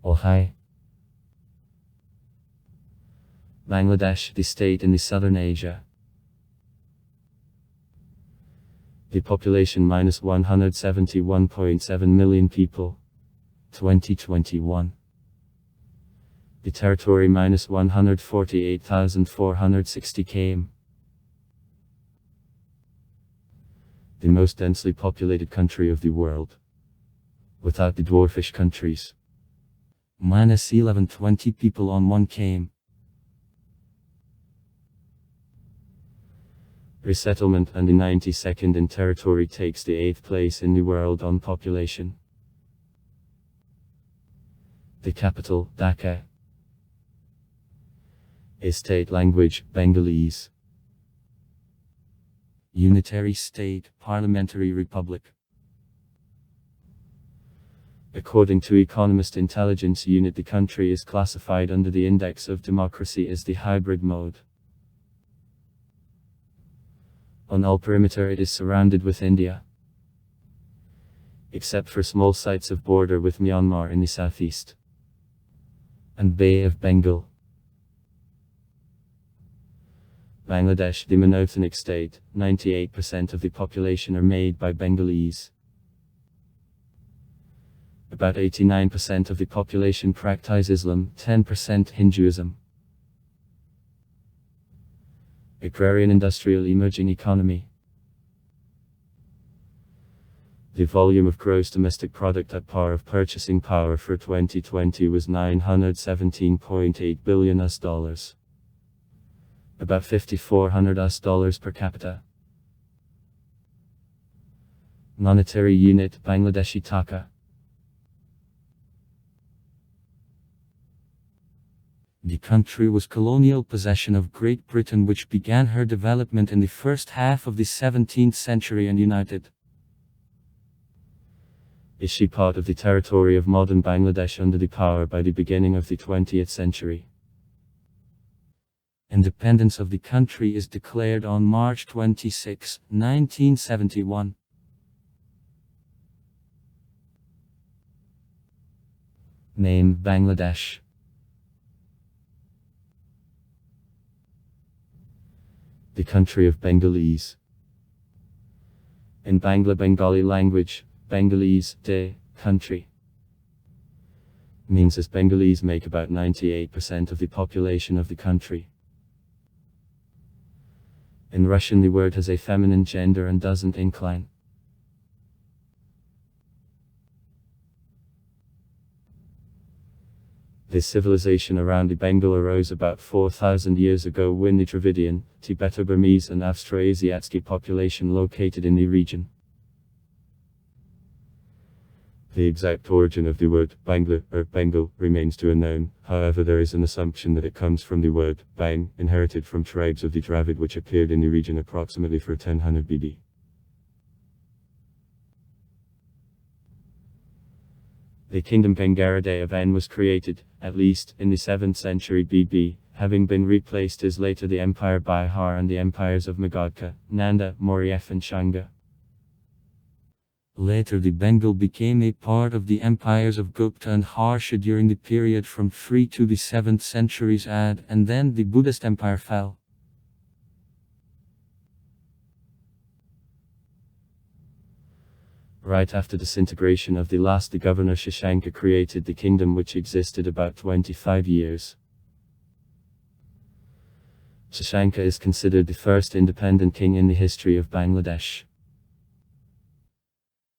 Ohai. Bangladesh, the state in the southern Asia. The population minus 171.7 million people. 2021. The territory minus 148,460 km. The most densely populated country of the world. Without the dwarfish countries. Minus 1120 people on 1 km. Resettlement and the 92nd in territory takes the 8th place in the world on population. The capital, Dhaka. A state language, Bengalese. Unitary state, parliamentary republic. According to Economist Intelligence Unit, the country is classified under the Index of Democracy as the hybrid mode. On all perimeter it is surrounded with India, except for small sites of border with Myanmar in the southeast, and Bay of Bengal. Bangladesh, the monoethnic state, 98% of the population are made by Bengalese. About 89% of the population practice Islam, 10% Hinduism. Agrarian industrial emerging economy. The volume of gross domestic product at par of purchasing power for 2020 was $917.8 billion US. About $5,400 US per capita. Monetary unit, Bangladeshi taka. The country was colonial possession of Great Britain, which began her development in the first half of the 17th century and united. Is she part of the territory of modern Bangladesh under the power by the beginning of the 20th century? Independence of the country is declared on March 26, 1971. Name, Bangladesh. The country of Bengalese. In Bengali language, Bengalese, de, country, means as Bengalese make about 98% of the population of the country. In Russian the word has a feminine gender and doesn't incline. This civilization around the Bengal arose about 4,000 years ago when the Dravidian, Tibeto-Burmese and Austroasiatic population located in the region. The exact origin of the word Bangla or Bengal remains to unknown, however there is an assumption that it comes from the word Bang, inherited from tribes of the Dravid which appeared in the region approximately for 1000 BD. The kingdom Gangaraday of N was created, at least, in the 7th century BB, having been replaced as later the Empire Bihar and the empires of Magadha, Nanda, Maurya and Shunga. Later the Bengal became a part of the empires of Gupta and Harsha during the period from 3 to the 7th centuries AD, and then the Buddhist empire fell. Right after disintegration of the last, the governor Shashanka created the kingdom which existed about 25 years. Shashanka is considered the first independent king in the history of Bangladesh.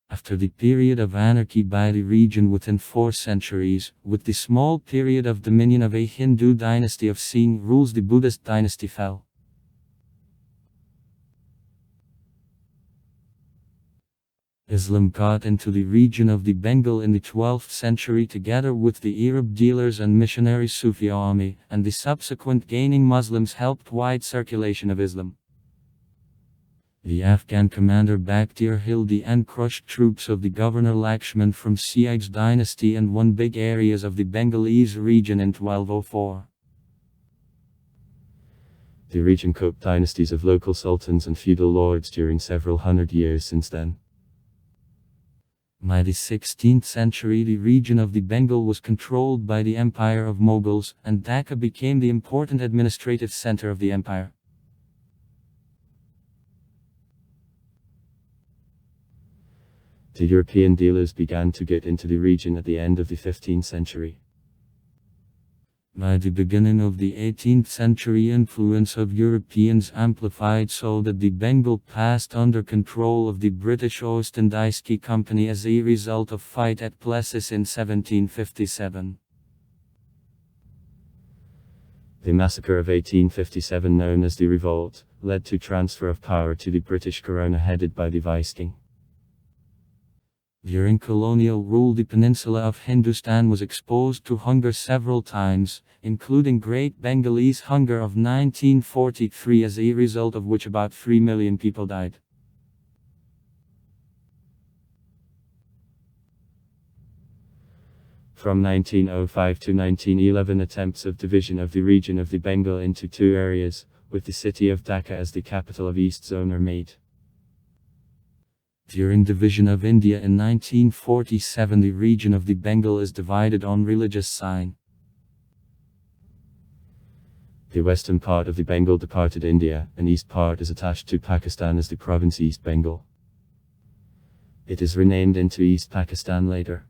After the period of anarchy by the region within 4 centuries, with the small period of dominion of a Hindu dynasty of Singh rules, the Buddhist dynasty fell. Islam got into the region of the Bengal in the 12th century together with the Arab dealers and missionary Sufi army, and the subsequent gaining Muslims helped wide circulation of Islam. The Afghan commander Bakhtiar Hildi and crushed troops of the governor Lakshman from Sia's dynasty and won big areas of the Bengalese region in 1204. The region coped dynasties of local sultans and feudal lords during several hundred years since then. By the 16th century, the region of the Bengal was controlled by the Empire of Mughals, and Dhaka became the important administrative center of the empire. The European dealers began to get into the region at the end of the 15th century. By the beginning of the 18th century, influence of Europeans amplified so that the Bengal passed under control of the British East Indies Company as a result of fight at Plessis in 1757. The massacre of 1857, known as the Revolt, led to transfer of power to the British Corona headed by the Viceking. During colonial rule, the peninsula of Hindustan was exposed to hunger several times, including Great Bengalese Hunger of 1943, as a result of which about 3 million people died. From 1905 to 1911, attempts of division of the region of the Bengal into two areas, with the city of Dhaka as the capital of East Zone, are made. During division of India in 1947, the region of the Bengal is divided on religious sign. The western part of the Bengal departed India, and east part is attached to Pakistan as the province East Bengal. It is renamed into East Pakistan later,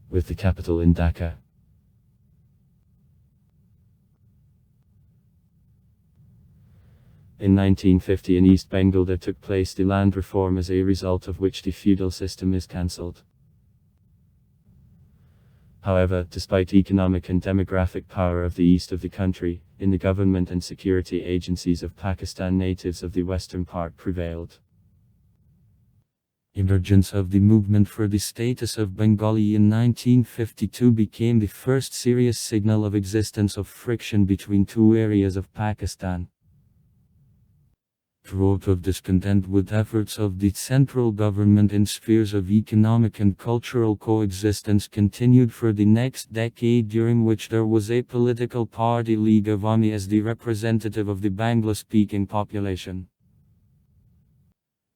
with the capital in Dhaka. In 1950 in East Bengal there took place the land reform, as a result of which the feudal system is cancelled. However, despite economic and demographic power of the east of the country, in the government and security agencies of Pakistan, natives of the western part prevailed. Emergence of the movement for the status of Bengali in 1952 became the first serious signal of existence of friction between two areas of Pakistan. Drought of discontent with efforts of the central government in spheres of economic and cultural coexistence continued for the next decade, during which there was a political party, League Awami, as the representative of the Bangla-speaking population.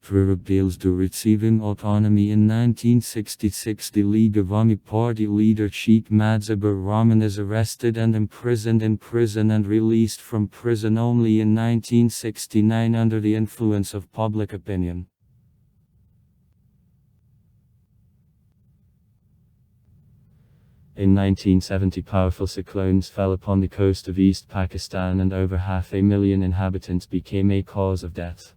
Through appeals to receiving autonomy in 1966, the League Awami Party leader Sheikh Madzibur Rahman is arrested and imprisoned in prison and released from prison only in 1969 under the influence of public opinion. In 1970, powerful cyclones fell upon the coast of East Pakistan and over 500,000 inhabitants became a cause of death.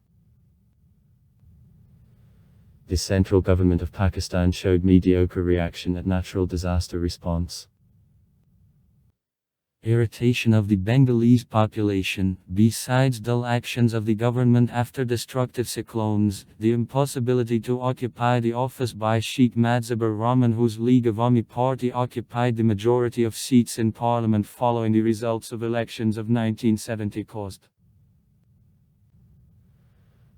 The central government of Pakistan showed mediocre reaction at natural disaster response. Irritation of the Bengalese population, besides dull actions of the government after destructive cyclones, the impossibility to occupy the office by Sheikh Madzibur Rahman, whose League Awami Party occupied the majority of seats in parliament following the results of elections of 1970, caused.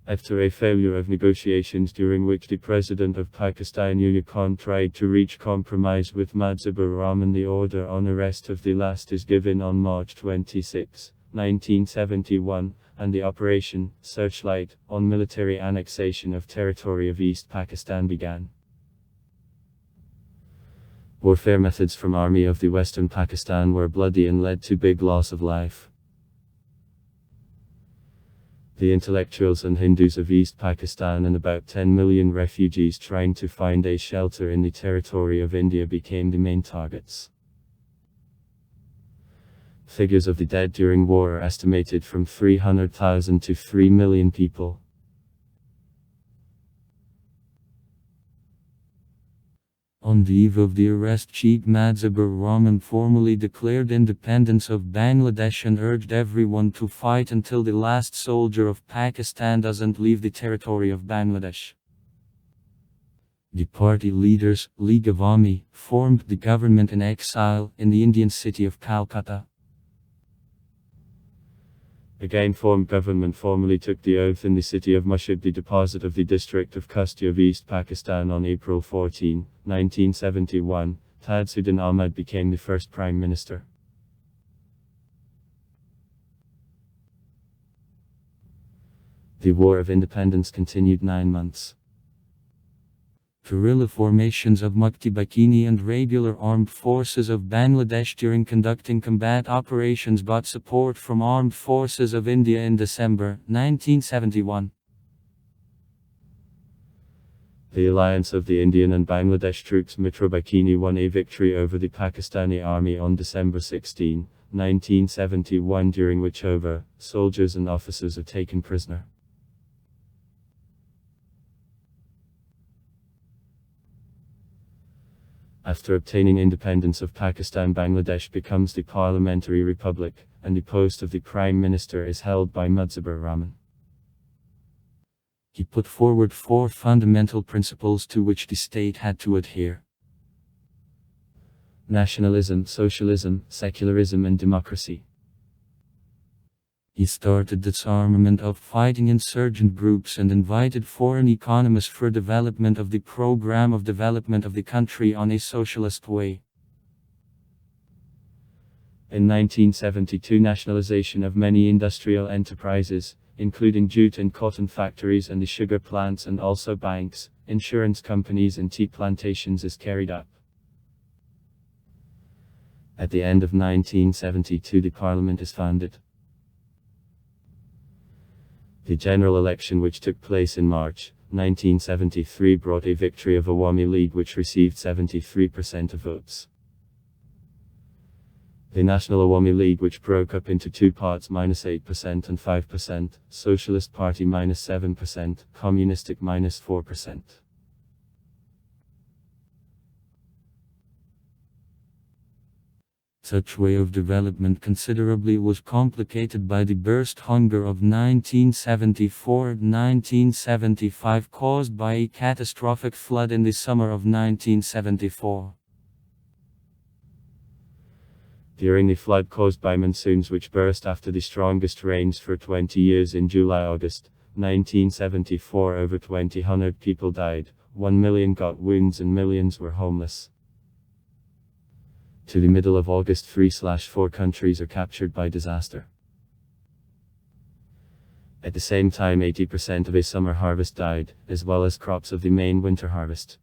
After a failure of negotiations during which the President of Pakistan Ulugh Khan tried to reach compromise with Madzibur Rahman, the order on arrest of the last is given on March 26, 1971, and the Operation Searchlight on military annexation of territory of East Pakistan began. Warfare methods from Army of the Western Pakistan were bloody and led to big loss of life. The intellectuals and Hindus of East Pakistan and about 10 million refugees trying to find a shelter in the territory of India became the main targets. Figures of the dead during war are estimated from 300,000 to 3 million people. On the eve of the arrest, Sheikh Madzibur Rahman formally declared independence of Bangladesh and urged everyone to fight until the last soldier of Pakistan doesn't leave the territory of Bangladesh. The party leaders, League Awami, formed the government in exile in the Indian city of Calcutta. Again formed government formally took the oath in the city of Mushid, the deposit of the district of Kusti of East Pakistan, on April 14, 1971. Tadsuddin Ahmad became the first Prime Minister. The War of Independence continued 9 months. Guerrilla formations of Mukti-Bakini and regular armed forces of Bangladesh during conducting combat operations got support from armed forces of India in December 1971. The alliance of the Indian and Bangladesh troops Mitra-Bakini won a victory over the Pakistani army on December 16, 1971, during which over soldiers and officers are taken prisoner. After obtaining independence of Pakistan, Bangladesh becomes the parliamentary republic, and the post of the Prime Minister is held by Mujibur Rahman. He put forward 4 fundamental principles to which the state had to adhere: nationalism, socialism, secularism, and democracy. He started disarmament of fighting insurgent groups and invited foreign economists for development of the program of development of the country on a socialist way. In 1972, nationalization of many industrial enterprises, including jute and cotton factories and the sugar plants, and also banks, insurance companies and tea plantations, is carried out. At the end of 1972, the parliament is founded. The general election, which took place in March 1973, brought a victory of Awami League, which received 73% of votes. The National Awami League, which broke up into 2 parts, -8% and 5%, Socialist Party -7%, Communistic -4%. Such way of development considerably was complicated by the burst hunger of 1974-1975 caused by a catastrophic flood in the summer of 1974. During the flood caused by monsoons, which burst after the strongest rains for 20 years in July-August 1974, over 2,000 people died, 1 million got wounds, and millions were homeless. To the middle of August, 3/4 countries are captured by disaster. At the same time, 80% of a summer harvest died, as well as crops of the main winter harvest.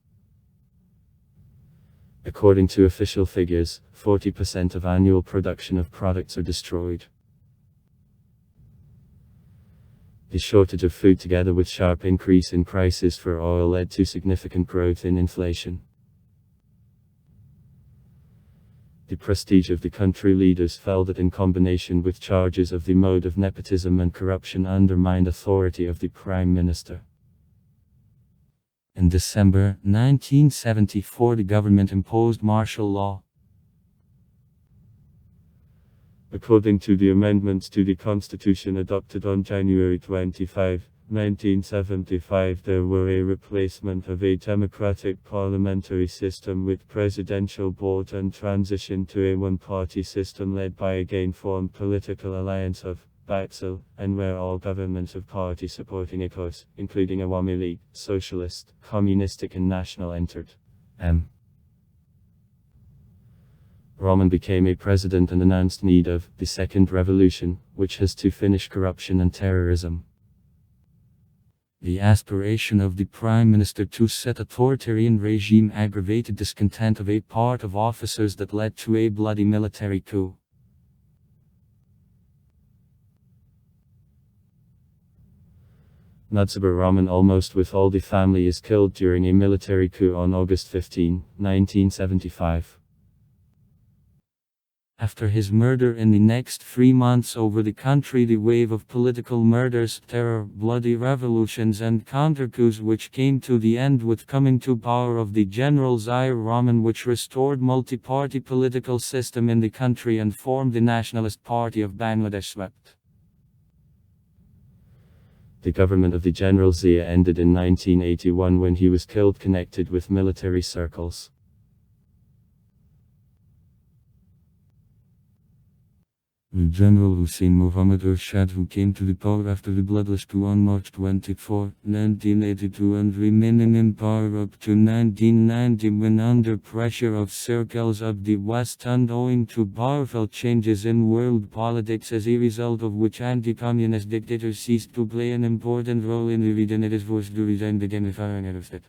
According to official figures, 40% of annual production of products are destroyed. The shortage of food, together with sharp increase in prices for oil, led to significant growth in inflation. The prestige of the country leaders fell, that in combination with charges of the mode of nepotism and corruption undermined authority of the Prime Minister. In December 1974, the government imposed martial law. According to the amendments to the Constitution adopted on January 25, 1975, there were a replacement of a democratic parliamentary system with presidential board and transition to a one-party system led by a gain-formed political alliance of Baxil, and where all governments of party supporting ACOS, including Awami League, Socialist, Communistic and National, entered. Rahman became a president and announced need of the second revolution, which has to finish corruption and terrorism. The aspiration of the Prime Minister to set authoritarian regime aggravated discontent of a part of officers that led to a bloody military coup. Mujibur Rahman, almost with all the family, is killed during a military coup on August 15, 1975. After his murder, in the next 3 months over the country, the wave of political murders, terror, bloody revolutions and counter-coups which came to the end with coming to power of the General Zahir Rahman, which restored multi-party political system in the country and formed the Nationalist Party of Bangladesh, swept. The government of the General Zia ended in 1981 when he was killed, connected with military circles. General Hussein Mohammad Ershad, who came to the power after the bloodless coup on March 24, 1982 and remaining in power up to 1990 when under pressure of circles of the West and owing to powerful changes in world politics, as a result of which anti-communist dictators ceased to play an important role in the region. It is forced to resign, became a foreign head of state.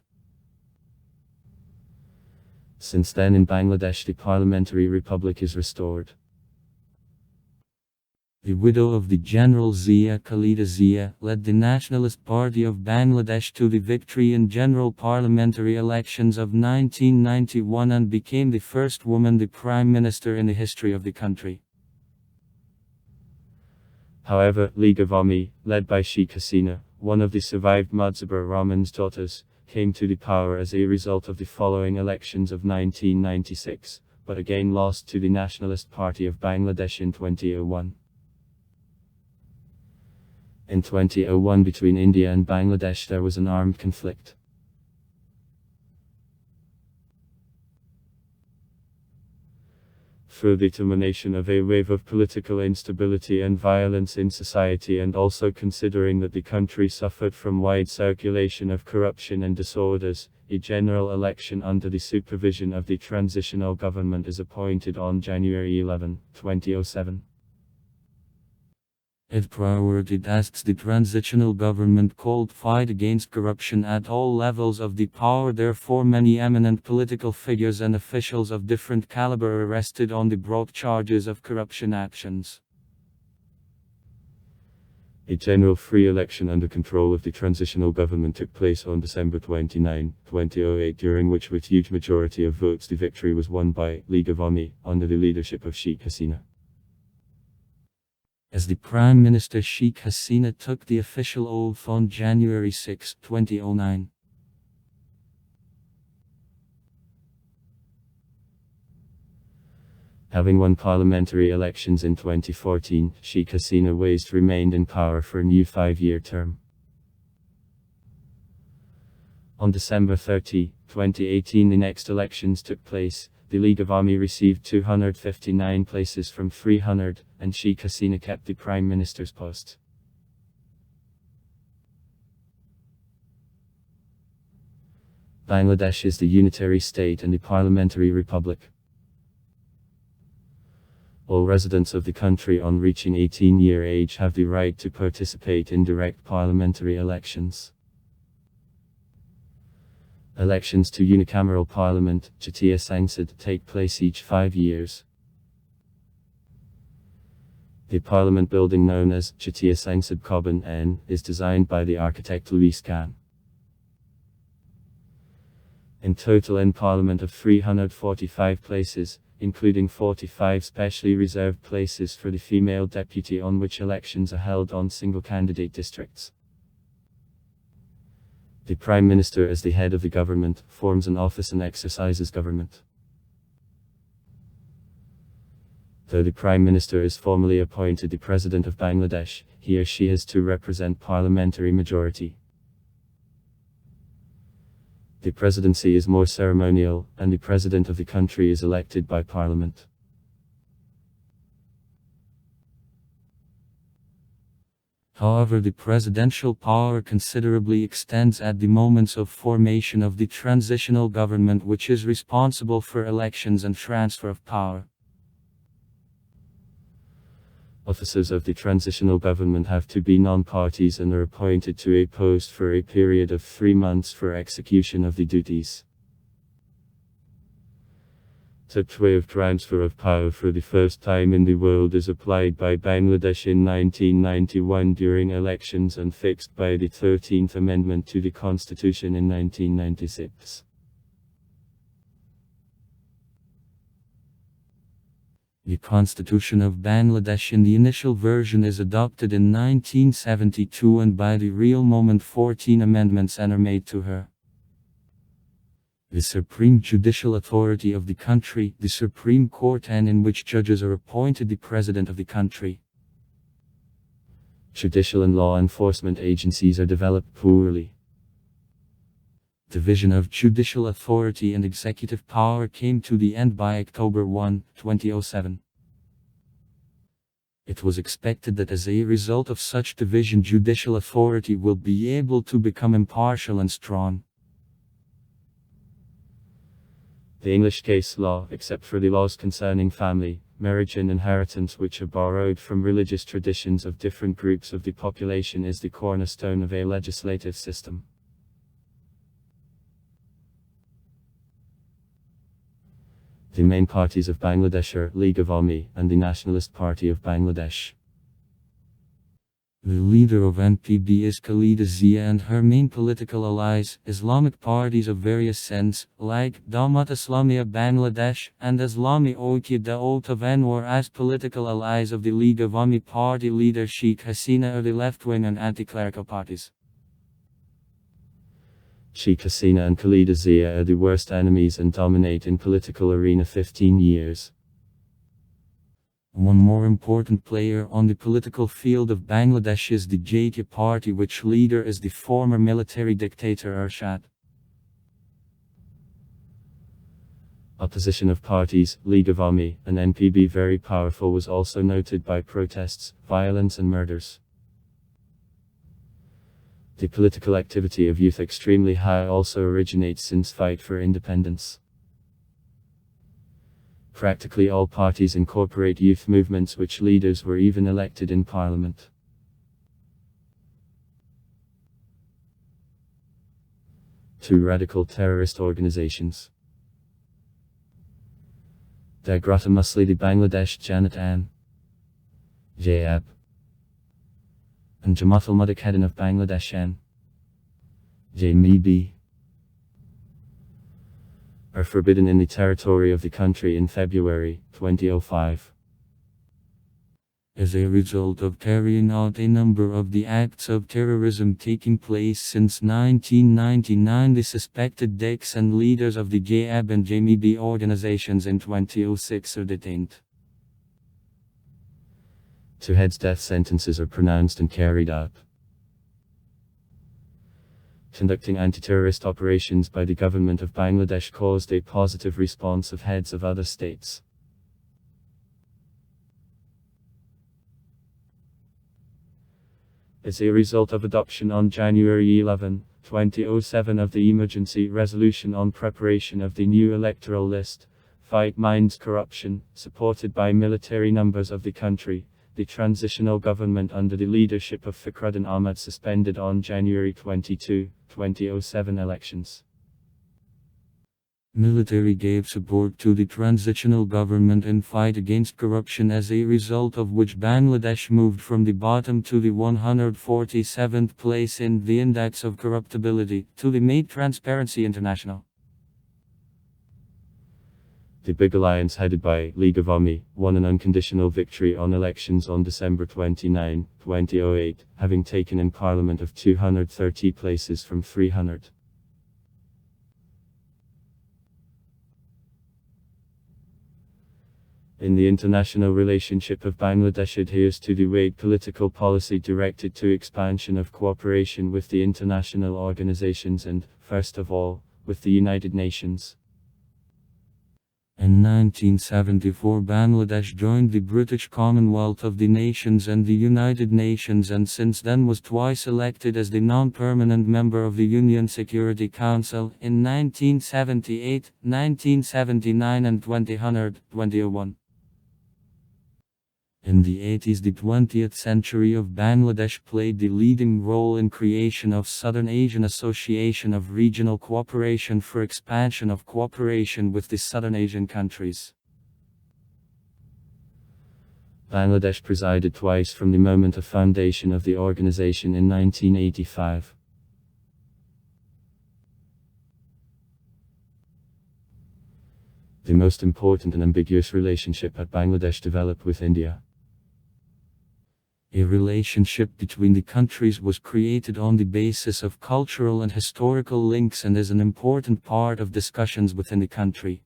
Since then in Bangladesh the parliamentary republic is restored. The widow of the General Zia, Khalida Zia, led the Nationalist Party of Bangladesh to the victory in general parliamentary elections of 1991 and became the first woman the Prime Minister in the history of the country. However, League of Ami, led by Sheikh Hasina, one of the survived Mujibur Rahman's daughters, came to the power as a result of the following elections of 1996, but again lost to the Nationalist Party of Bangladesh in 2001. In 2001 between India and Bangladesh there was an armed conflict. Through the termination of a wave of political instability and violence in society, and also considering that the country suffered from wide circulation of corruption and disorders, a general election under the supervision of the transitional government is appointed on January 11, 2007. It prioritized the transitional government called fight against corruption at all levels of the power. Therefore many eminent political figures and officials of different caliber arrested on the broad charges of corruption actions. A general free election under control of the transitional government took place on December 29, 2008, during which with huge majority of votes the victory was won by League of Ami, under the leadership of Sheikh Hasina. As the Prime Minister, Sheikh Hasina took the official oath on January 6, 2009. Having won parliamentary elections in 2014, Sheikh Hasina remained in power for a new 5-year term. On December 30, 2018 the next elections took place. The League of Ami received 259 places from 300, and Sheikh Hasina kept the Prime Minister's post. Bangladesh is the unitary state and the parliamentary republic. All residents of the country on reaching 18-year age have the right to participate in direct parliamentary elections. Elections to unicameral parliament, Jatiya Sangsad, take place each 5 years. The parliament building known as Jatiya Sangsad Bhavan N is designed by the architect Luis Khan. In total in parliament of 345 places, including 45 specially reserved places for the female deputy, on which elections are held on single candidate districts. The Prime Minister, as the head of the government, forms an office and exercises government. Though the Prime Minister is formally appointed the President of Bangladesh, he or she is to represent parliamentary majority. The presidency is more ceremonial, and the President of the country is elected by Parliament. However, the presidential power considerably extends at the moments of formation of the transitional government, which is responsible for elections and transfer of power. Officers of the transitional government have to be non-parties and are appointed to a post for a period of 3 months for execution of the duties. Such way of transfer of power for the first time in the world is applied by Bangladesh in 1991 during elections and fixed by the 13th Amendment to the Constitution in 1996. The Constitution of Bangladesh in the initial version is adopted in 1972, and by the real moment 14 amendments are made to her. The supreme judicial authority of the country, the Supreme Court, and in which judges are appointed the President of the country. Judicial and law enforcement agencies are developed poorly. Division of judicial authority and executive power came to the end by October 1, 2007. It was expected that as a result of such division, judicial authority will be able to become impartial and strong. The English case law, except for the laws concerning family, marriage and inheritance, which are borrowed from religious traditions of different groups of the population, is the cornerstone of a legislative system. The main parties of Bangladesh are League of Awami and the Nationalist Party of Bangladesh. The leader of NPB is Khaleda Zia, and her main political allies, Islamic parties of various sense, like Jamaat Islamiyah Bangladesh and Islami Oikya Daawat of Anwar, as political allies of the League of Awami party leader Sheikh Hasina, are the left-wing and anti-clerical parties. Sheikh Hasina and Khaleda Zia are the worst enemies and dominate in political arena 15 years. One more important player on the political field of Bangladesh is the Jatiya Party, which leader is the former military dictator Arshad. Opposition of parties, League of Awami, and NPB very powerful, was also noted by protests, violence and murders. The political activity of youth extremely high also originates since fight for independence. Practically all parties incorporate youth movements, which leaders were even elected in parliament. Two radical terrorist organizations. Dagrata Muslidi Bangladesh Janatan JAB and Jamaat al-Mujahideen of Bangladesh N JMB are forbidden in the territory of the country in February 2005. As a result of carrying out a number of the acts of terrorism taking place since 1999, the suspected dicks and leaders of the JAB and JMB organizations in 2006 are detained. 2 heads' death sentences are pronounced and carried out. Conducting anti-terrorist operations by the government of Bangladesh caused a positive response of heads of other states. As a result of adoption on January 11, 2007 of the Emergency Resolution on preparation of the new electoral list, Fight Minds Corruption, supported by military numbers of the country, the transitional government under the leadership of Fakhruddin Ahmad suspended on January 22, 2007 elections. Military gave support to the transitional government in fight against corruption, as a result of which Bangladesh moved from the bottom to the 147th place in the Index of Corruptibility, to the made Transparency International. The Big Alliance, headed by League of Awami, won an unconditional victory on elections on December 29, 2008, having taken in parliament of 230 places from 300. In the international relationship of Bangladesh adheres to the wide political policy directed to expansion of cooperation with the international organizations and, first of all, with the United Nations. In 1974, Bangladesh joined the British Commonwealth of the Nations and the United Nations, and since then was twice elected as the non-permanent member of the UN Security Council in 1978, 1979 and 2001. In the 80s, the 20th century of Bangladesh played the leading role in creation of Southern Asian Association of Regional Cooperation for expansion of cooperation with the Southern Asian countries. Bangladesh presided twice from the moment of foundation of the organization in 1985. The most important and ambiguous relationship that Bangladesh developed with India. A relationship between the countries was created on the basis of cultural and historical links and is an important part of discussions within the country.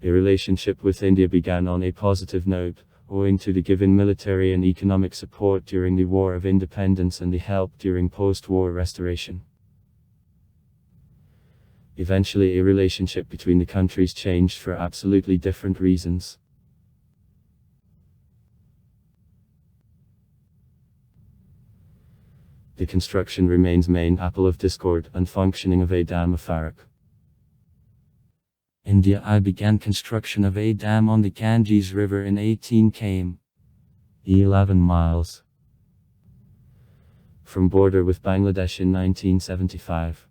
A relationship with India began on a positive note, owing to the given military and economic support during the War of Independence and the help during post-war restoration. Eventually, a relationship between the countries changed for absolutely different reasons. The construction remains main apple of discord and functioning of a dam of Farak. India began construction of a dam on the Ganges River in 18 km. 11 miles. From border with Bangladesh in 1975.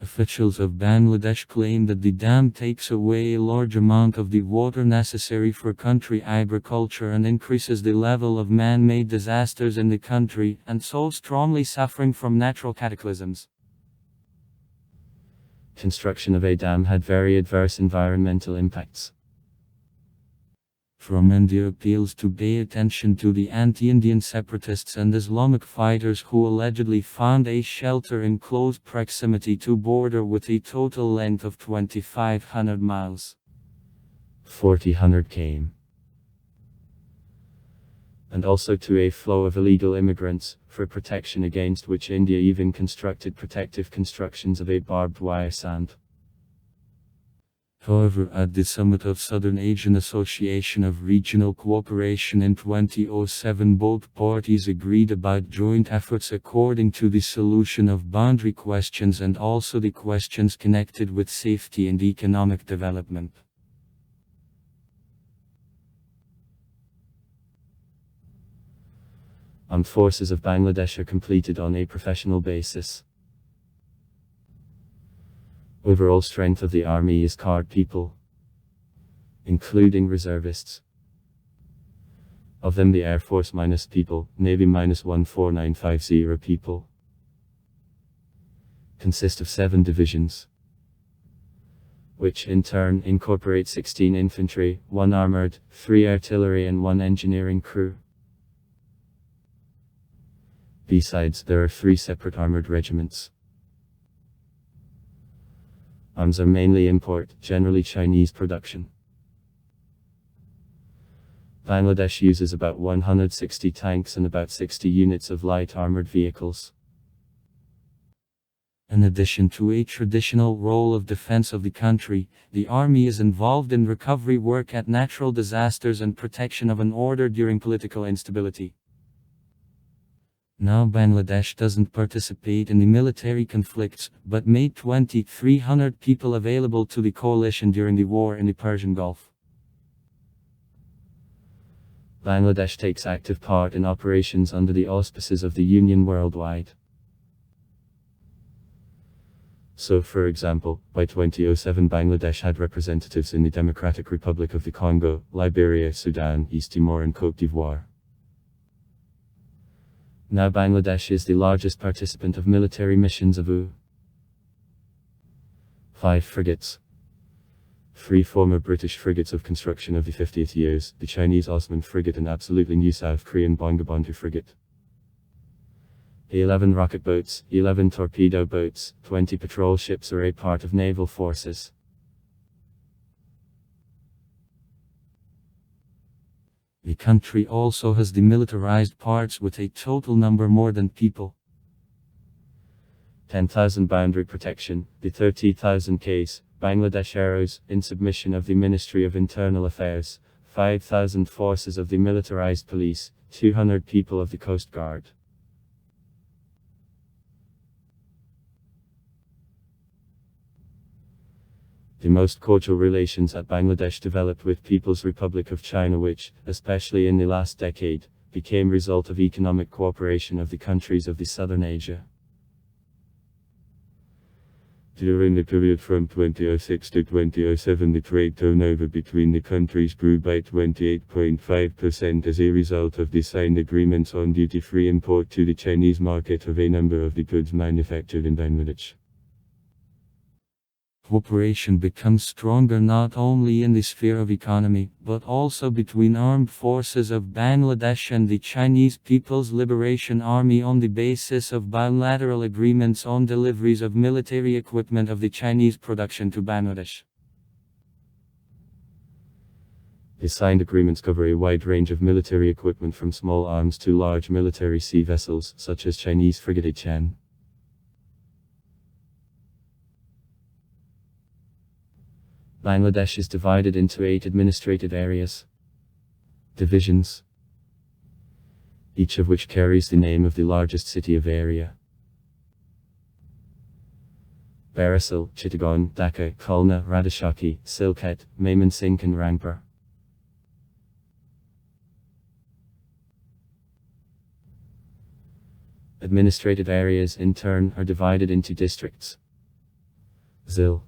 Officials of Bangladesh claim that the dam takes away a large amount of the water necessary for country agriculture and increases the level of man-made disasters in the country, and so strongly suffering from natural cataclysms. Construction of a dam had very adverse environmental impacts. From India appeals to pay attention to the anti-Indian separatists and Islamic fighters who allegedly found a shelter in close proximity to border with a total length of 2,500 miles. 4,000 km. And also to a flow of illegal immigrants, for protection against which India even constructed protective constructions of a barbed wire sand. However, at the summit of Southern Asian Association of Regional Cooperation in 2007, both parties agreed about joint efforts according to the solution of boundary questions and also the questions connected with safety and economic development. Armed forces of Bangladesh are completed on a professional basis. Overall strength of the army is card people, including reservists. Of them the Air Force minus people, Navy minus 14950 people, consist of 7 divisions, which in turn incorporate 16 infantry, 1 armored, 3 artillery and 1 engineering crew. Besides, there are 3 separate armored regiments. Arms are mainly import, generally Chinese production. Bangladesh uses about 160 tanks and about 60 units of light armored vehicles. In addition to a traditional role of defense of the country, the army is involved in recovery work at natural disasters and protection of an order during political instability. Now Bangladesh doesn't participate in the military conflicts, but made 2,300 people available to the coalition during the war in the Persian Gulf. Bangladesh takes active part in operations under the auspices of the Union worldwide. So, for example, by 2007 Bangladesh had representatives in the Democratic Republic of the Congo, Liberia, Sudan, East Timor and Côte d'Ivoire. Now Bangladesh is the largest participant of military missions of EU. 5 frigates. 3 former British frigates of construction of the 50th years, the Chinese Osman frigate and absolutely new South Korean Bangabandhu frigate. 11 rocket boats, 11 torpedo boats, 20 patrol ships are a part of naval forces. The country also has demilitarized parts with a total number more than people. 10,000 boundary protection, the 30,000 case, Bangladesh Arrows, in submission of the Ministry of Internal Affairs, 5,000 forces of the militarized police, 200 people of the Coast Guard. The most cordial relations that Bangladesh developed with People's Republic of China, which, especially in the last decade, became result of economic cooperation of the countries of the Southern Asia. During the period from 2006 to 2007, the trade turnover between the countries grew by 28.5% as a result of the signed agreements on duty-free import to the Chinese market of a number of the goods manufactured in Bangladesh. Cooperation becomes stronger not only in the sphere of economy, but also between armed forces of Bangladesh and the Chinese People's Liberation Army on the basis of bilateral agreements on deliveries of military equipment of the Chinese production to Bangladesh. The signed agreements cover a wide range of military equipment from small arms to large military sea vessels, such as Chinese frigate Chan. Bangladesh is divided into 8 administrative areas, divisions, each of which carries the name of the largest city of area. Barisal, Chittagong, Dhaka, Khulna, Radhashaki, Silket, Mymensingh and Rangpur. Administrative areas in turn are divided into districts. ZIL.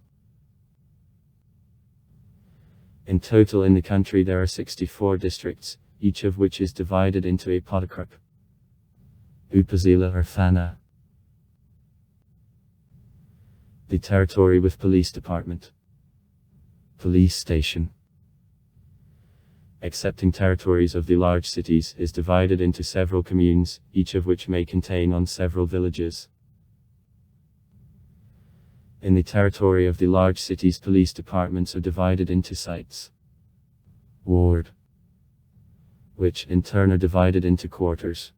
In total in the country there are 64 districts, each of which is divided into a podakruk, upazila or thana. The territory with police department, police station, excepting territories of the large cities, is divided into several communes, each of which may contain on several villages. In the territory of the large cities, police departments are divided into sites, ward, which in turn are divided into quarters,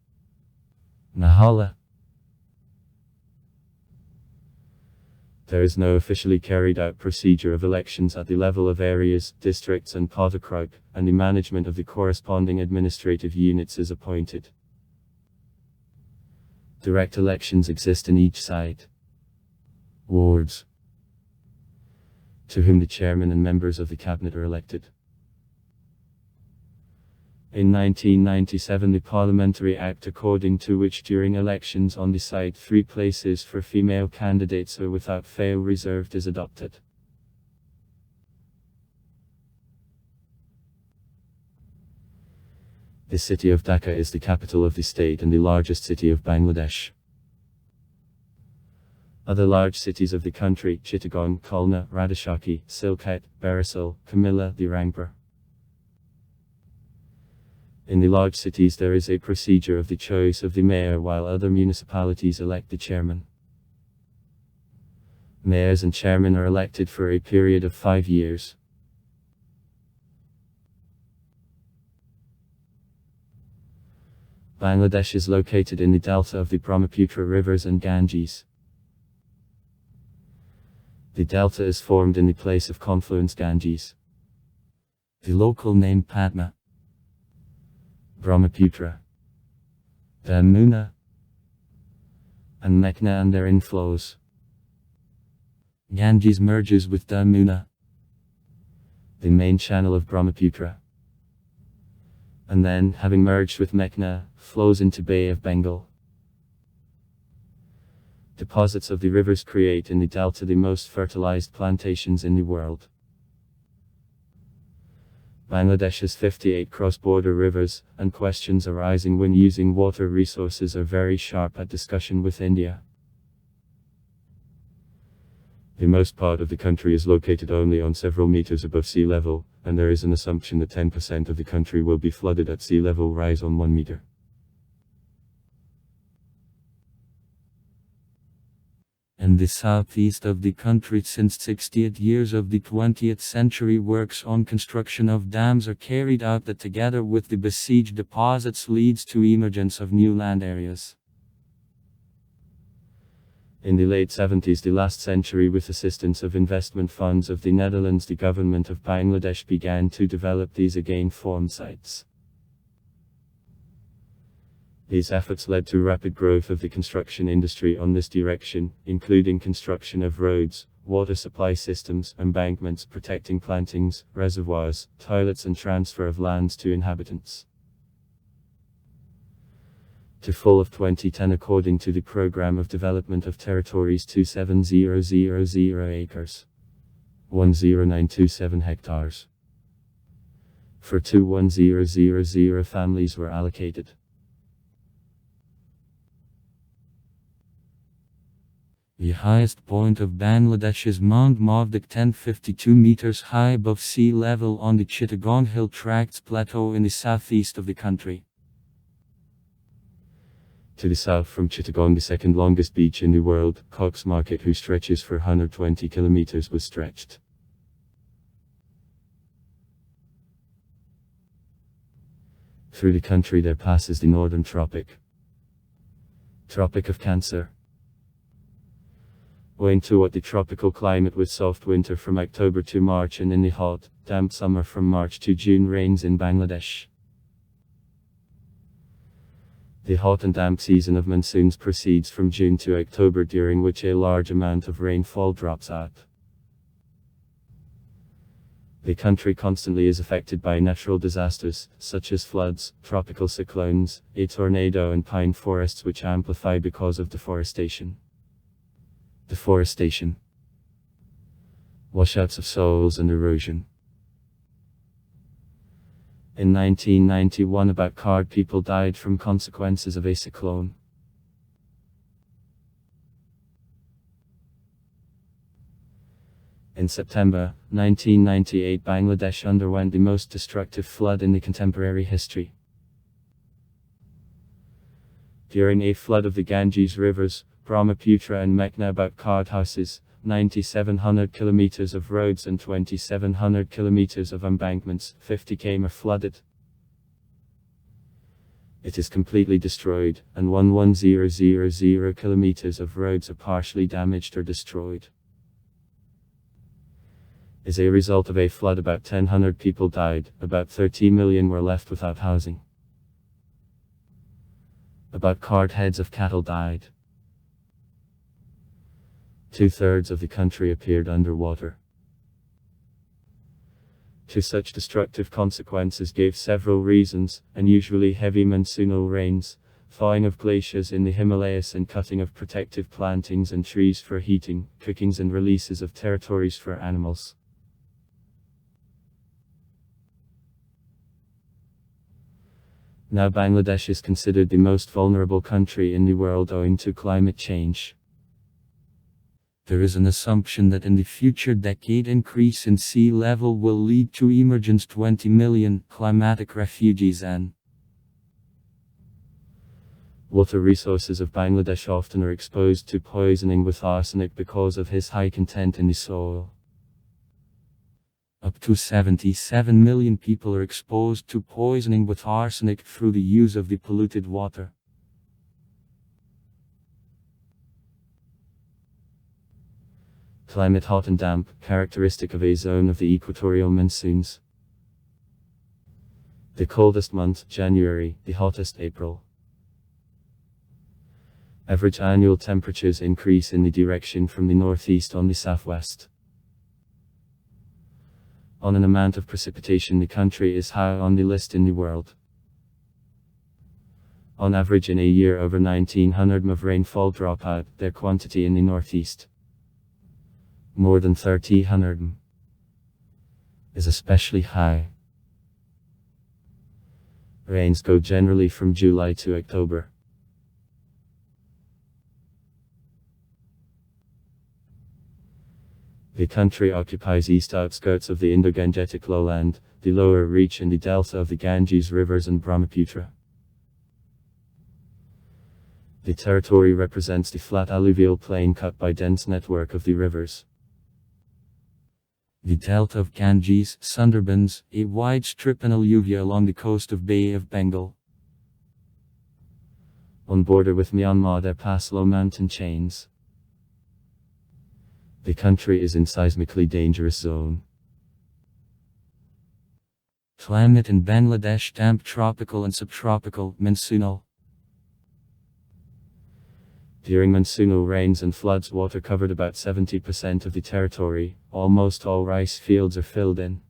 mahalla. There is no officially carried out procedure of elections at the level of areas, districts and podakruk, and the management of the corresponding administrative units is appointed. Direct elections exist in each site, wards, to whom the chairman and members of the cabinet are elected. In 1997 the Parliamentary Act according to which during elections on the site 3 places for female candidates are without fail reserved is adopted. The city of Dhaka is the capital of the state and the largest city of Bangladesh. Other large cities of the country: Chittagong, Khulna, Radhashaki, Silkat, Barisal, Kamilla, the Rangpur. In the large cities there is a procedure of the choice of the mayor, while other municipalities elect the chairman. Mayors and chairmen are elected for a period of 5 years. Bangladesh is located in the delta of the Brahmaputra rivers and Ganges. The delta is formed in the place of confluence Ganges. The local name Padma, Brahmaputra, Yamuna, and Meghna and their inflows. Ganges merges with Yamuna, the main channel of Brahmaputra, and then, having merged with Meghna, flows into Bay of Bengal. Deposits of the rivers create in the delta the most fertilized plantations in the world. Bangladesh has 58 cross-border rivers, and questions arising when using water resources are very sharp at discussion with India. The most part of the country is located only on several meters above sea level, and there is an assumption that 10% of the country will be flooded at sea level rise on 1 meter. In the southeast of the country, since 60th years of the 20th century, works on construction of dams are carried out that, together with the besieged deposits, leads to emergence of new land areas. In the late 70s, the last century, with assistance of investment funds of the Netherlands, the government of Bangladesh began to develop these again formed sites. These efforts led to rapid growth of the construction industry on this direction, including construction of roads, water supply systems, embankments protecting plantings, reservoirs, toilets and transfer of lands to inhabitants. To fall of 2010 according to the Programme of Development of Territories 27000 acres. 10927 hectares. For 21000 families were allocated. The highest point of Bangladesh is Mount Mavdak, 1052 meters high above sea level on the Chittagong Hill Tracts Plateau in the southeast of the country. To the south from Chittagong, the second longest beach in the world, Cox Market, who stretches for 120 kilometers, was stretched. Through the country there passes the Northern Tropic of Cancer. Owing to what the tropical climate with soft winter from October to March and in the hot, damp summer from March to June rains in Bangladesh. The hot and damp season of monsoons proceeds from June to October, during which a large amount of rainfall drops out. The country constantly is affected by natural disasters, such as floods, tropical cyclones, a tornado and pine forests which amplify because of deforestation. washouts of soils and erosion. In 1991, about card people died from consequences of a cyclone. In September 1998, Bangladesh underwent the most destructive flood in the contemporary history. During a flood of the Ganges rivers, Brahmaputra and Meghna, about card houses, 9,700 kilometers of roads and 2,700 kilometers of embankments, 50 km are flooded. It is completely destroyed, and 11,000 kilometers of roads are partially damaged or destroyed. As a result of a flood, about 1,000 people died, about 30 million were left without housing. About card heads of cattle died. 2/3 of the country appeared underwater. To such destructive consequences gave several reasons: unusually heavy monsoonal rains, thawing of glaciers in the Himalayas, and cutting of protective plantings and trees for heating, cookings and releases of territories for animals. Now Bangladesh is considered the most vulnerable country in the world owing to climate change. There is an assumption that in the future decade increase in sea level will lead to emergence 20 million climatic refugees and water resources of Bangladesh often are exposed to poisoning with arsenic because of his high content in the soil. Up to 77 million people are exposed to poisoning with arsenic through the use of the polluted water. Climate hot and damp, characteristic of a zone of the equatorial monsoons. The coldest month, January, the hottest, April. Average annual temperatures increase in the direction from the northeast on the southwest. On an amount of precipitation, the country is high on the list in the world. On average in a year, over 1,900 mm of rainfall drop out, their quantity in the northeast. More than 3,000 mm is especially high. Rains go generally from July to October. The country occupies east outskirts of the Indo-Gangetic lowland, the lower reach in the delta of the Ganges rivers and Brahmaputra. The territory represents the flat alluvial plain cut by dense network of the rivers. The delta of Ganges, Sundarbans, a wide strip and alluvia along the coast of Bay of Bengal. On border with Myanmar there pass low mountain chains. The country is in seismically dangerous zone. Climate in Bangladesh: damp tropical and subtropical, monsoonal. During monsoonal rains and floods, water covered about 70% of the territory. Almost all rice fields are filled in.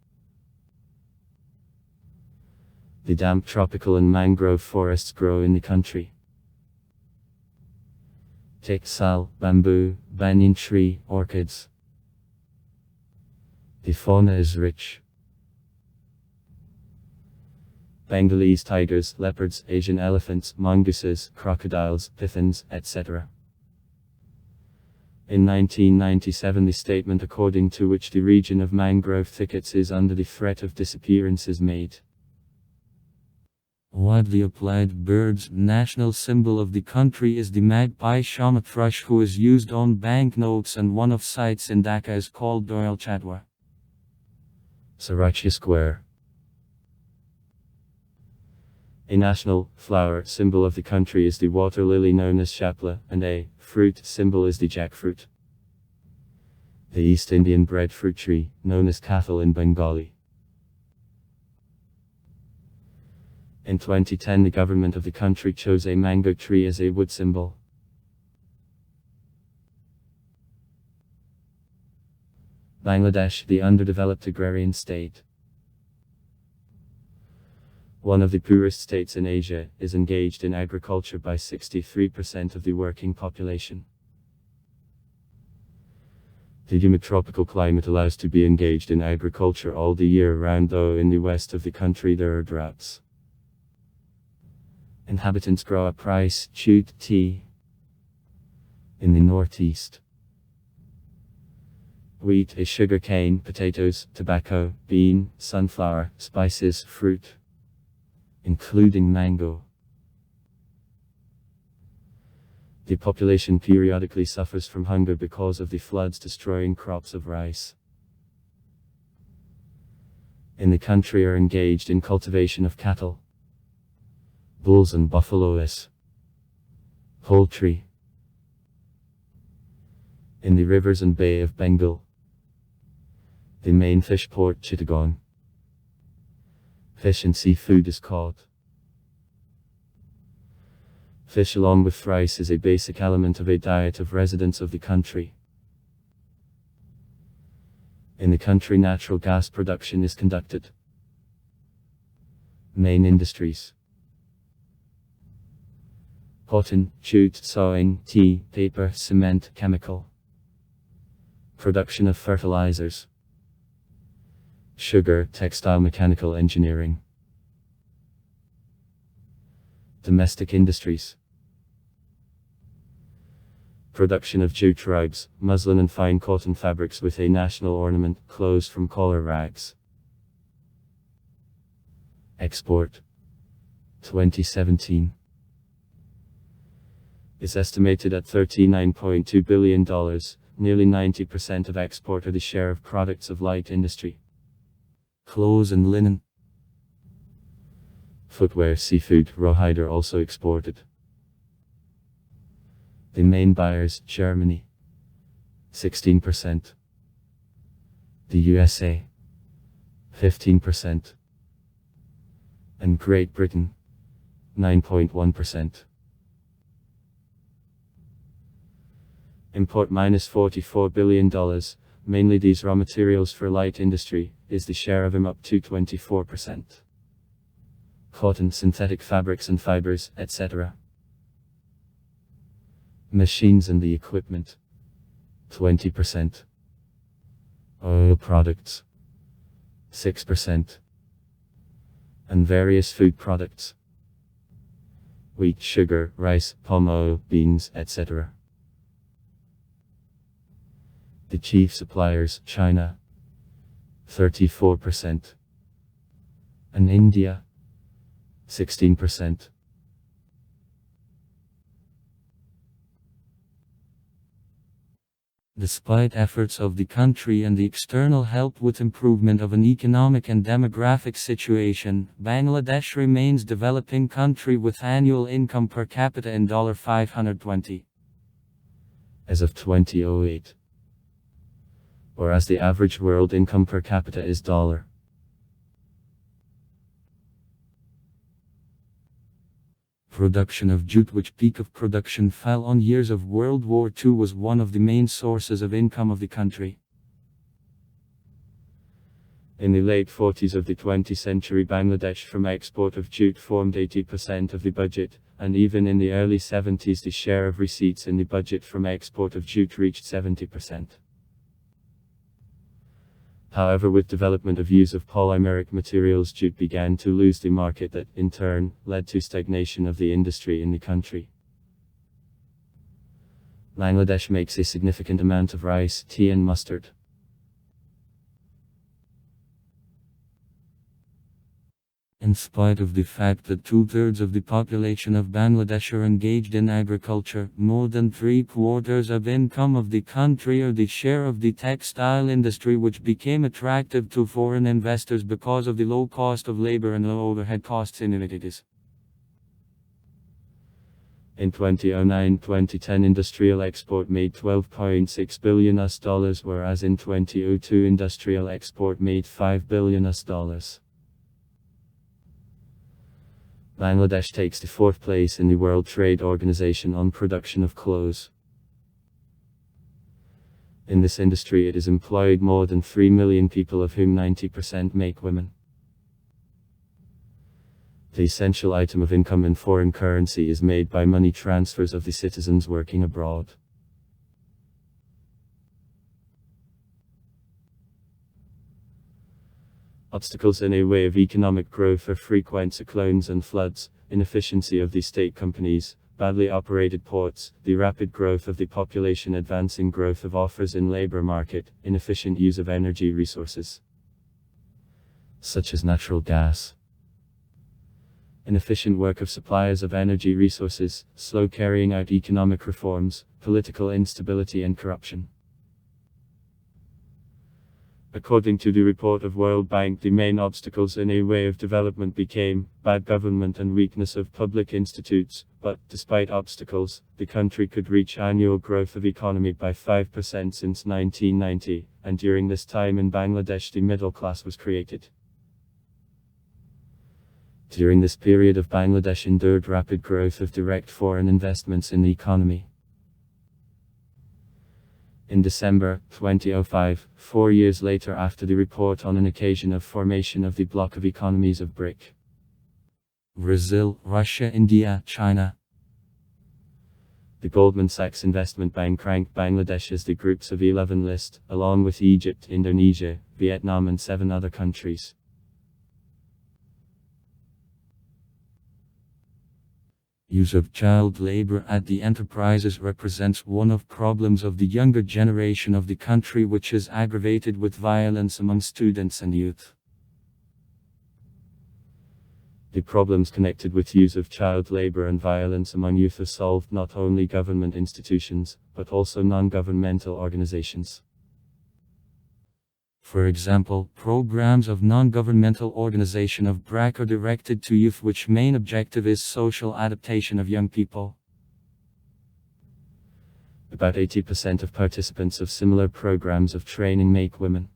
The damp tropical and mangrove forests grow in the country. Teak, sal, bamboo, banyan tree, orchids. The fauna is rich. Bengalese tigers, leopards, Asian elephants, mongooses, crocodiles, pythons, etc. In 1997, the statement according to which the region of mangrove thickets is under the threat of disappearance is made. Widely applied birds: national symbol of the country is the magpie shama thrush, who is used on banknotes, and one of sites in Dhaka is called Doyal Chadwa. Sriracha square. A national flower symbol of the country is the water lily known as shapla, and a fruit symbol is the jackfruit. The East Indian breadfruit tree, known as kathal in Bengali. In 2010, the government of the country chose a mango tree as a wood symbol. Bangladesh, the underdeveloped agrarian state. One of the poorest states in Asia, is engaged in agriculture by 63% of the working population. The humid tropical climate allows to be engaged in agriculture all the year round, though in the west of the country there are droughts. Inhabitants grow up rice, jute, tea. In the northeast, wheat is sugar cane, potatoes, tobacco, bean, sunflower, spices, fruit, including mango. The population periodically suffers from hunger because of the floods destroying crops of rice. In the country are engaged in cultivation of cattle, bulls and buffaloes, poultry. In the rivers and Bay of Bengal, the main fish port Chittagong, fish and seafood is caught. Fish along with rice is a basic element of a diet of residents of the country. In the country natural gas production is conducted. Main industries: cotton, jute, sewing, tea, paper, cement, chemical. Production of fertilizers, sugar, textile, mechanical engineering. Domestic industries: production of jute robes, muslin and fine cotton fabrics with a national ornament, clothes from collar rags. Export 2017 is estimated at $39.2 billion, nearly 90% of export are the share of products of light industry. Clothes and linen, footwear, seafood, rawhide are also exported. The main buyers: Germany 16%, the USA 15%, and Great Britain 9.1%. Import -$44 billion, mainly these raw materials for light industry, is the share of them up to 24%. Cotton, synthetic fabrics and fibers, etc. Machines and the equipment 20%. Oil products 6%. And various food products: wheat, sugar, rice, palm oil, beans, etc. The chief suppliers: China 34%, and India 16%. Despite efforts of the country and the external help with improvement of an economic and demographic situation, Bangladesh remains developing country with annual income per capita in $520 as of 2008, whereas the average world income per capita is $. Production of jute, which peak of production fell on years of World War II, was one of the main sources of income of the country. In the late 40s of the 20th century, Bangladesh from export of jute formed 80% of the budget, and even in the early 70s the share of receipts in the budget from export of jute reached 70%. However, with development of use of polymeric materials, jute began to lose the market that, in turn, led to stagnation of the industry in the country. Bangladesh makes a significant amount of rice, tea and mustard. In spite of the fact that 2/3 of the population of Bangladesh are engaged in agriculture, more than 3/4 of income of the country are the share of the textile industry, which became attractive to foreign investors because of the low cost of labor and low overhead costs in it. In 2009-2010 industrial export made $12.6 billion, whereas in 2002 industrial export made $5 billion. Bangladesh takes the 4th place in the World Trade Organization on production of clothes. In this industry it has employed more than 3 million people, of whom 90% make women. The essential item of income in foreign currency is made by money transfers of the citizens working abroad. Obstacles in a way of economic growth are frequent cyclones and floods, inefficiency of the state companies, badly operated ports, the rapid growth of the population, advancing growth of offers in labor market, inefficient use of energy resources, such as natural gas, inefficient work of suppliers of energy resources, slow carrying out economic reforms, political instability and corruption. According to the report of World Bank, the main obstacles in a way of development became bad government and weakness of public institutes, but, despite obstacles, the country could reach annual growth of economy by 5% since 1990, and during this time in Bangladesh the middle class was created. During this period of Bangladesh endured rapid growth of direct foreign investments in the economy. In December 2005, 4 years later after the report on an occasion of formation of the bloc of economies of BRIC, Brazil, Russia, India, China, the Goldman Sachs Investment Bank ranked Bangladesh as the groups of 11 list, along with Egypt, Indonesia, Vietnam and 7 other countries. Use of child labor at the enterprises represents one of problems of the younger generation of the country, which is aggravated with violence among students and youth. The problems connected with use of child labor and violence among youth are solved not only government institutions, but also non-governmental organizations. For example, programs of non-governmental organization of BRAC are directed to youth, which main objective is social adaptation of young people. About 80% of participants of similar programs of training make women.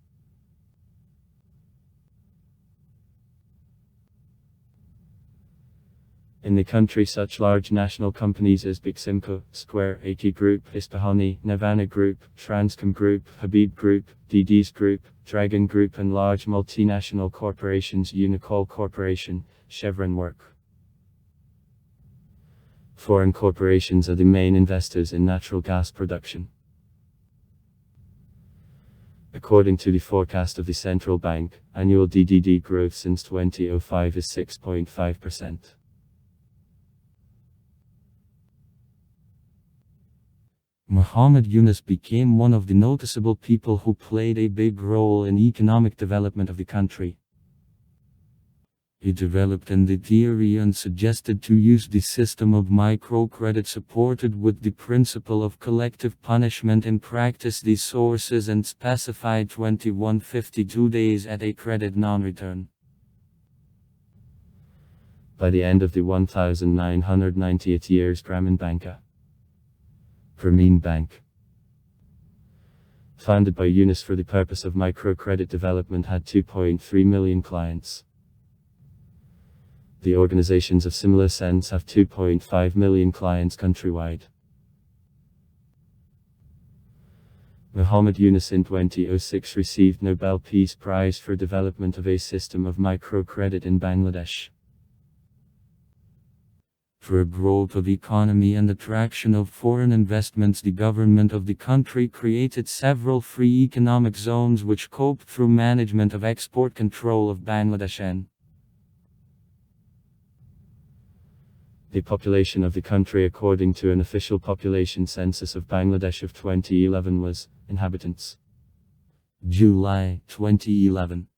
In the country, such large national companies as Beximco, Square, AK Group, Ispahani, Navana Group, Transcom Group, Habib Group, DD's Group, Dragon Group and large multinational corporations Unicol Corporation, Chevron work. Foreign corporations are the main investors in natural gas production. According to the forecast of the central bank, annual DDD growth since 2005 is 6.5%. Muhammad Yunus became one of the noticeable people who played a big role in economic development of the country. He developed in the theory and suggested to use the system of microcredit supported with the principle of collective punishment in practice the sources and specified 2152 days at a credit non-return. By the end of the 1998 years, Grameen Banka, Grameen Bank, founded by Yunus for the purpose of microcredit development, had 2.3 million clients. The organizations of similar sense have 2.5 million clients countrywide. Muhammad Yunus in 2006 received Nobel Peace Prize for development of a system of microcredit in Bangladesh. For growth of economy and attraction of foreign investments, the government of the country created several free economic zones which coped through management of export control of Bangladesh and the population of the country according to an official population census of Bangladesh of 2011 was, inhabitants. July 2011.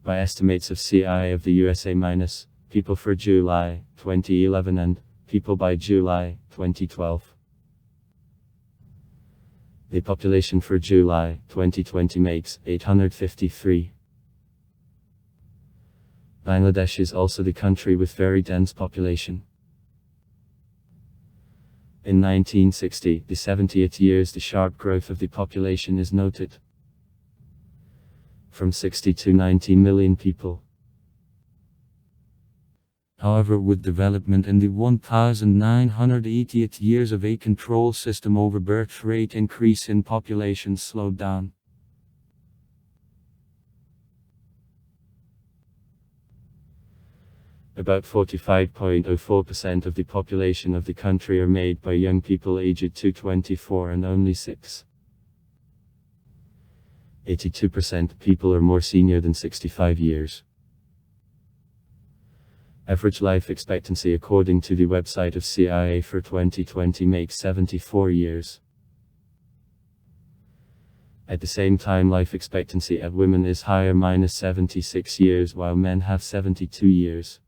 By estimates of CI of the USA minus, people for July 2011 and people by July 2012. The population for July 2020 makes 853. Bangladesh is also the country with very dense population. In 1960, the 70th years, the sharp growth of the population is noted. From 60 to 90 million people. However, with development in the 1980th years of a control system over birth rate, increase in population slowed down. About 45.04% of the population of the country are made by young people aged to 24 and only 6. 82% people are more senior than 65 years. Average life expectancy according to the website of CIA for 2020 makes 74 years. At the same time, life expectancy at women is higher, minus 76 years, while men have 72 years.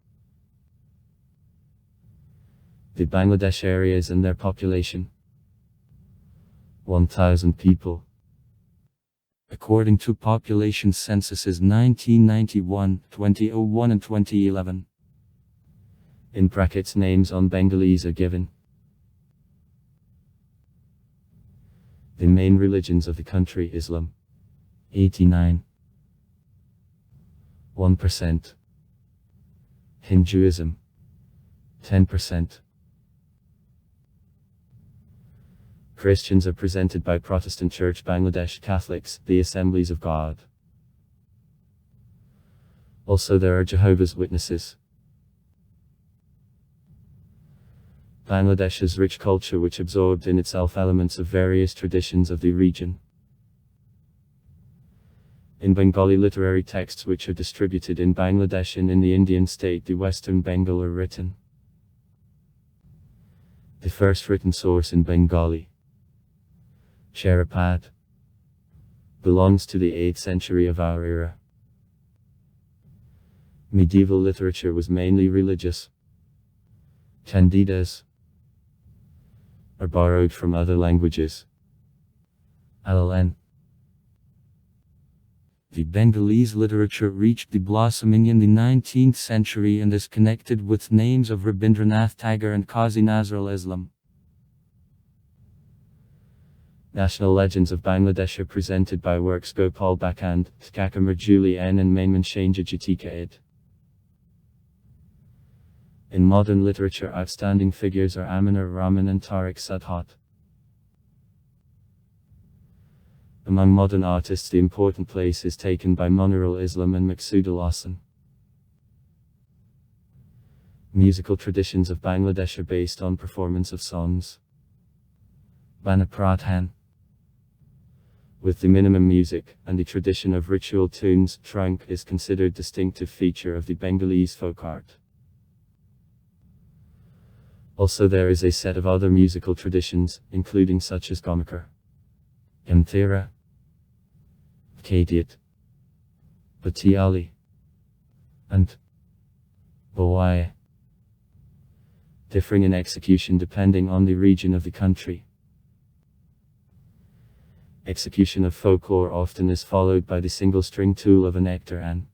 The Bangladesh areas and their population: 1,000 people. According to population censuses 1991, 2001 and 2011. In brackets, names on Bengalese are given. The main religions of the country: Islam, 89, 1%. Hinduism, 10%. Christians are presented by Protestant Church Bangladesh, Catholics, the Assemblies of God. Also there are Jehovah's Witnesses. Bangladesh's rich culture, which absorbed in itself elements of various traditions of the region. In Bengali literary texts which are distributed in Bangladesh and in the Indian state the Western Bengal are written. The first written source in Bengali, Sharapad, belongs to the 8th century of our era. Medieval literature was mainly religious. Candidas are borrowed from other languages. LLN. The Bengalese literature reached the blossoming in the 19th century and is connected with names of Rabindranath Tagore and Qazi Nazrul Islam. National legends of Bangladesh are presented by works Gopal Bakand, Tkaka Marjuli N and Mainman Shanja Jatika Id. In modern literature, outstanding figures are Aminur Rahman and Tariq Sadhat. Among modern artists, the important place is taken by Monirul Islam and Maqsoodul Hasan. Musical traditions of Bangladesh are based on performance of songs. Bana Pradhan. With the minimum music, and the tradition of ritual tunes, trunk is considered distinctive feature of the Bengalese folk art. Also there is a set of other musical traditions, including such as Gomakar, Mthira, Kadiat, Batiali, and Bawai, differing in execution depending on the region of the country. Execution of folklore often is followed by the single string tool of a nectar and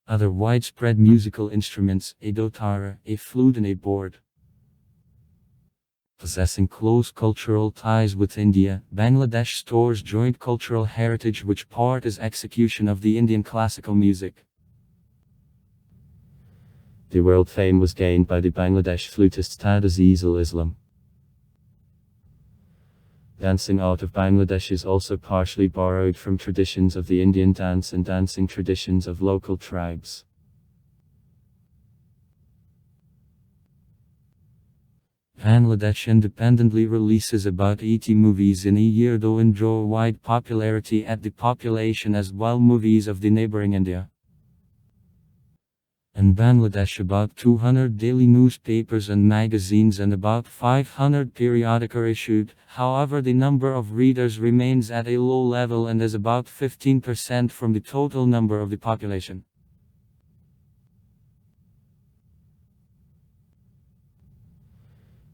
other widespread musical instruments, a dotara, a flute and a board. Possessing close cultural ties with India, Bangladesh stores joint cultural heritage which part is execution of the Indian classical music. The world fame was gained by the Bangladesh flutist Tad Azizul Islam. Dancing art of Bangladesh is also partially borrowed from traditions of the Indian dance and dancing traditions of local tribes. Bangladesh independently releases about 80 movies in a year, though enjoy wide popularity at the population as well movies of the neighboring India. In Bangladesh about 200 daily newspapers and magazines and about 500 periodic are issued, however the number of readers remains at a low level and is about 15% from the total number of the population.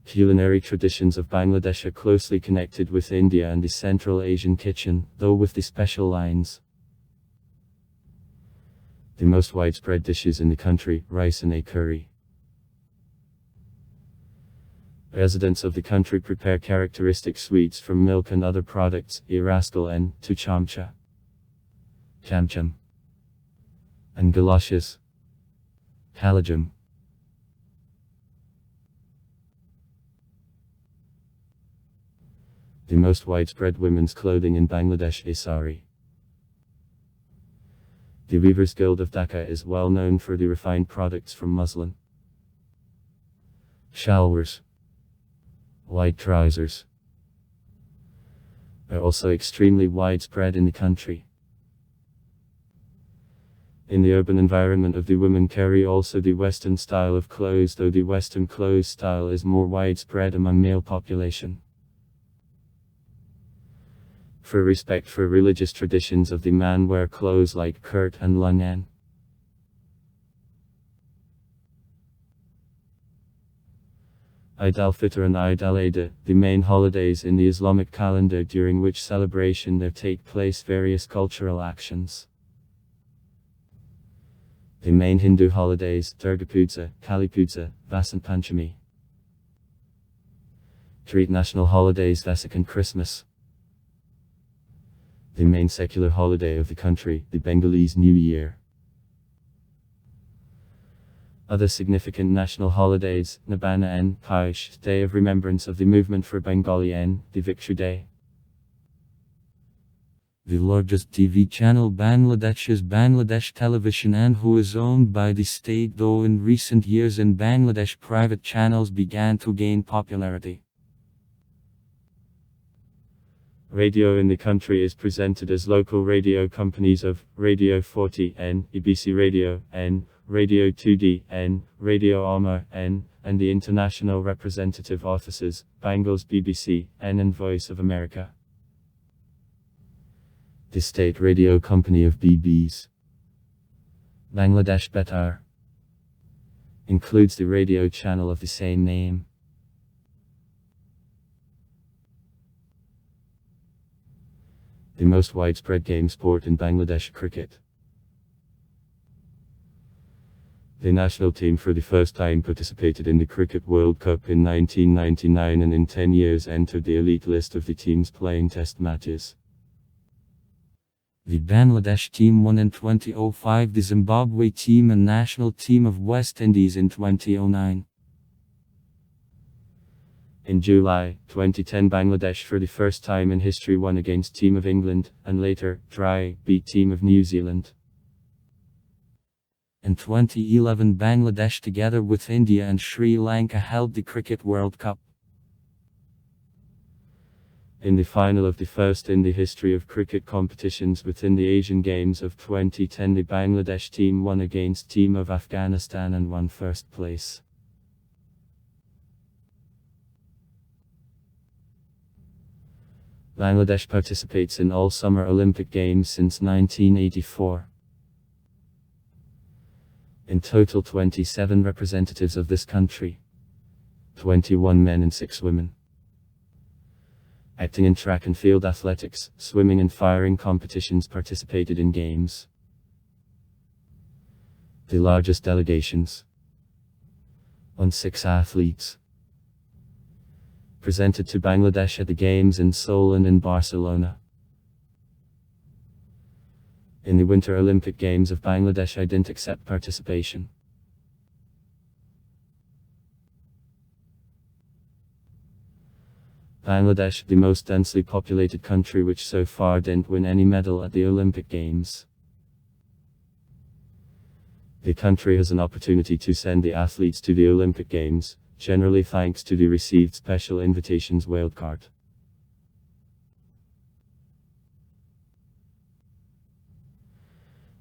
Culinary traditions of Bangladesh are closely connected with India and the Central Asian kitchen, though with the special lines. The most widespread dishes in the country, rice and a curry. Residents of the country prepare characteristic sweets from milk and other products, rascal and to chamcha, chamcham, and galoshes, kalajam. The most widespread women's clothing in Bangladesh is sari. The Weavers Guild of Dhaka is well known for the refined products from muslin, shalwars, white trousers, are also extremely widespread in the country. In the urban environment of the women carry also the Western style of clothes, though the Western clothes style is more widespread among male population. For respect for religious traditions of the man wear clothes like kirt and langan. Eid al-Fitr and Eid al-Adha, the main holidays in the Islamic calendar during which celebration there take place various cultural actions. The main Hindu holidays, Durga Puja, Kali Puja, Vasant Panchami. Treat national holidays, Vesak and Christmas. The main secular holiday of the country, the Bengalese New Year. Other significant national holidays, Nabana N, Paush, Day of Remembrance of the Movement for Bengali N, the Victory Day. The largest TV channel Bangladesh is Bangladesh Television, and who is owned by the state, though in recent years in Bangladesh private channels began to gain popularity. Radio in the country is presented as local radio companies of Radio 40 N, EBC Radio N, Radio 2D N, Radio Amar N, and the international representative offices, Bangals BBC N and Voice of America. The state radio company of BBs, Bangladesh Betar, includes the radio channel of the same name. The most widespread game sport in Bangladesh, cricket. The national team for the first time participated in the Cricket World Cup in 1999 and in 10 years entered the elite list of the teams playing test matches. The Bangladesh team won in 2005, the Zimbabwe team and national team of West Indies in 2009. In July 2010, Bangladesh for the first time in history won against Team of England, and later, beat Team of New Zealand. In 2011, Bangladesh together with India and Sri Lanka held the Cricket World Cup. In the final of the first in the history of cricket competitions within the Asian Games of 2010, the Bangladesh team won against Team of Afghanistan and won first place. Bangladesh participates in all Summer Olympic Games since 1984. In total, 27 representatives of this country, 21 men and 6 women, acting in track and field athletics, swimming and firing competitions participated in games. The largest delegations, on 6 athletes, presented to Bangladesh at the Games in Seoul and in Barcelona. In the Winter Olympic Games of Bangladesh, I didn't accept participation. Bangladesh, the most densely populated country which so far didn't win any medal at the Olympic Games. The country has an opportunity to send the athletes to the Olympic Games, generally thanks to the received special invitations wildcard.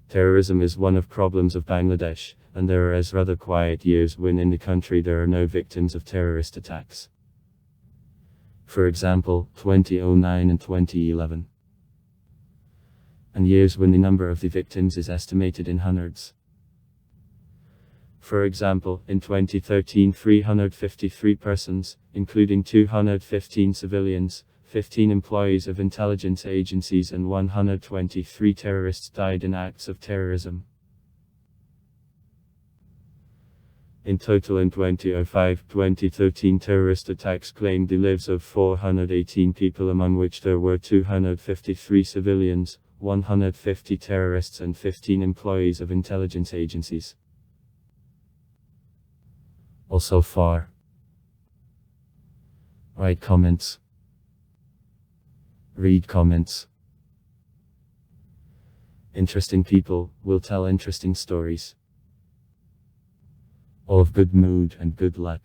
Terrorism is one of problems of Bangladesh, and there are as rather quiet years when in the country there are no victims of terrorist attacks. For example, 2009 and 2011. And years when the number of the victims is estimated in hundreds. For example, in 2013 353 persons, including 215 civilians, 15 employees of intelligence agencies and 123 terrorists died in acts of terrorism. In total in 2005-2013 terrorist attacks claimed the lives of 418 people, among which there were 253 civilians, 150 terrorists and 15 employees of intelligence agencies. Also far. Write comments. Read comments. Interesting people will tell interesting stories. All of good mood and good luck.